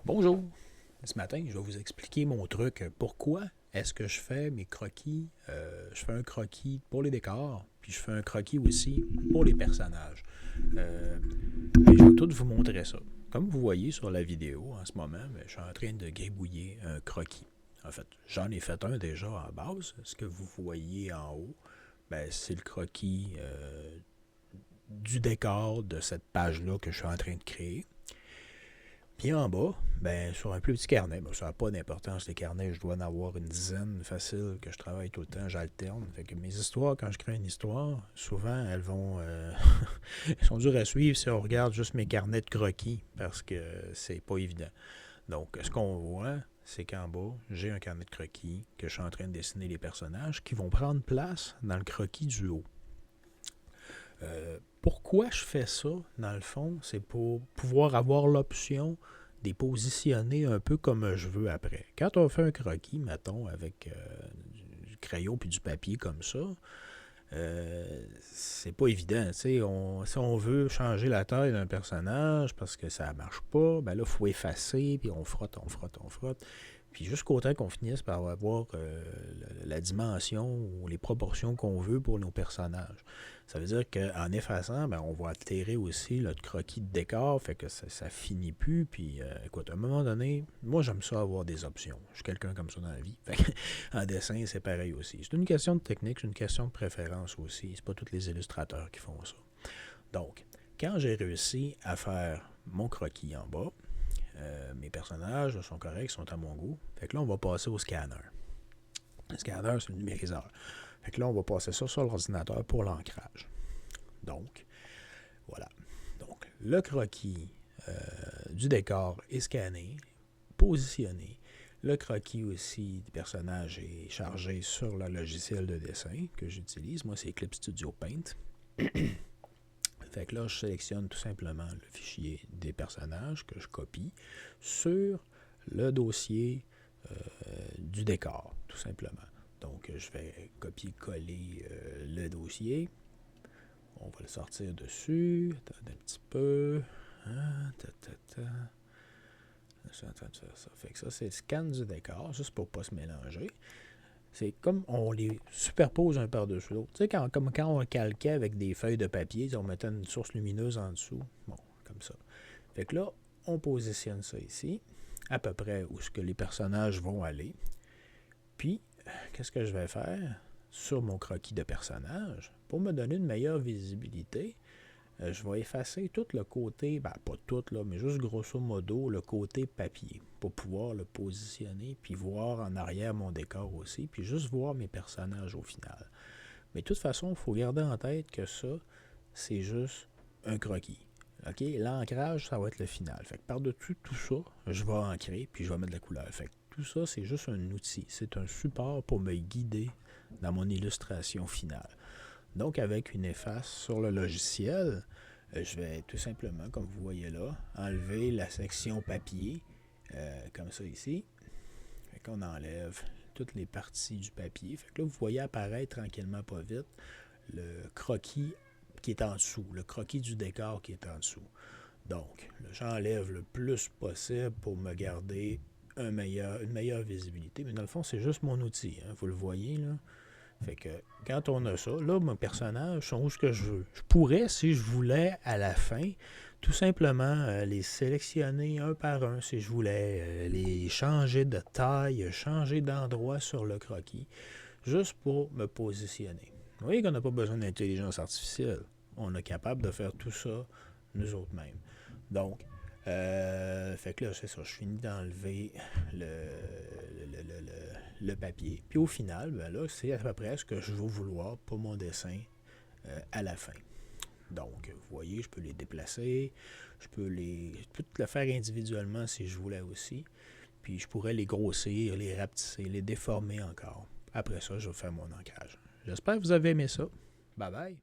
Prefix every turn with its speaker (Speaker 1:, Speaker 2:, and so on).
Speaker 1: Bonjour! Ce matin, je vais vous expliquer mon truc. Pourquoi est-ce que je fais mes croquis? Je fais un croquis pour les décors, puis je fais un croquis aussi pour les personnages. Euh, je vais tout vous montrer ça. Comme vous voyez sur la vidéo en ce moment, je suis en train de gribouiller un croquis. En fait, j'en ai fait un déjà en base. Ce que vous voyez en haut, c'est le croquis du décor de cette page-là que je suis en train de créer. Puis en bas, sur un plus petit carnet, ça n'a pas d'importance, les carnets, je dois en avoir une dizaine facile que je travaille tout le temps, j'alterne. Fait que mes histoires, quand je crée une histoire, souvent elles vont elles sont dures à suivre si on regarde juste mes carnets de croquis, parce que c'est pas évident. Donc, ce qu'on voit, c'est qu'en bas, j'ai un carnet de croquis que je suis en train de dessiner les personnages qui vont prendre place dans le croquis du haut. Pourquoi je fais ça, dans le fond, c'est pour pouvoir avoir l'option de les positionner un peu comme je veux après. Quand on fait un croquis, mettons, avec du crayon puis du papier comme ça, c'est pas évident. Si on veut changer la taille d'un personnage parce que ça marche pas, là, il faut effacer, puis on frotte, on frotte, on frotte. Puis jusqu'au temps qu'on finisse par avoir la dimension ou les proportions qu'on veut pour nos personnages. Ça veut dire qu'en effaçant, on va altérer aussi notre croquis de décor, fait que ça finit plus. Puis écoute, à un moment donné, moi j'aime ça avoir des options. Je suis quelqu'un comme ça dans la vie. Fait en dessin, c'est pareil aussi. C'est une question de technique, c'est une question de préférence aussi. C'est pas tous les illustrateurs qui font ça. Donc, quand j'ai réussi à faire mon croquis en bas, mes personnages sont corrects, sont à mon goût. Fait que là, on va passer au scanner. Le scanner, c'est le numériseur. Fait que là, on va passer ça sur l'ordinateur pour l'ancrage. Donc, voilà. Donc, le croquis du décor est scanné, positionné. Le croquis aussi du personnage est chargé sur le logiciel de dessin que j'utilise. Moi, c'est Eclipse Studio Paint. Fait que là, je sélectionne tout simplement le fichier des personnages que je copie sur le dossier du décor, tout simplement. Donc, je vais copier-coller le dossier. On va le sortir dessus. Attendez un petit peu. Je suis en train de faire ça. Fait que ça, c'est le scan du décor, juste pour ne pas se mélanger. C'est comme on les superpose un par-dessus l'autre. Tu sais, comme quand on calquait avec des feuilles de papier, on mettait une source lumineuse en dessous. Bon, comme ça. Fait que là, on positionne ça ici, à peu près où ce que les personnages vont aller. Puis, qu'est-ce que je vais faire sur mon croquis de personnage? Pour me donner une meilleure visibilité, je vais effacer tout le côté, pas tout, là, mais juste grosso modo, le côté papier, pour pouvoir le positionner, puis voir en arrière mon décor aussi, puis juste voir mes personnages au final. Mais de toute façon, il faut garder en tête que ça, c'est juste un croquis. OK? L'ancrage, ça va être le final. Fait que par-dessus tout ça, je vais ancrer, puis je vais mettre de la couleur. Fait que tout ça, c'est juste un outil. C'est un support pour me guider dans mon illustration finale. Donc, avec une efface sur le logiciel, je vais tout simplement, comme vous voyez là, enlever la section papier, comme ça ici. Fait qu'on enlève toutes les parties du papier. Fait que là, vous voyez apparaître tranquillement, pas vite, le croquis qui est en dessous, le croquis du décor qui est en dessous. Donc, j'enlève le plus possible pour me garder une meilleure visibilité. Mais dans le fond, c'est juste mon outil. Hein, vous le voyez, là. Fait que quand on a ça, là, mon personnage sont où ce que je veux. Je pourrais, si je voulais, à la fin, tout simplement les sélectionner un par un, si je voulais, les changer de taille, changer d'endroit sur le croquis, juste pour me positionner. Vous voyez qu'on n'a pas besoin d'intelligence artificielle. On est capable de faire tout ça nous autres mêmes. Donc, fait que là, c'est ça, je finis d'enlever le papier. Puis au final, là, c'est à peu près ce que je vais vouloir pour mon dessin à la fin. Donc, vous voyez, je peux les déplacer, je peux tout le faire individuellement si je voulais aussi. Puis je pourrais les grossir, les rapetisser, les déformer encore. Après ça, je vais faire mon ancrage. J'espère que vous avez aimé ça. Bye bye!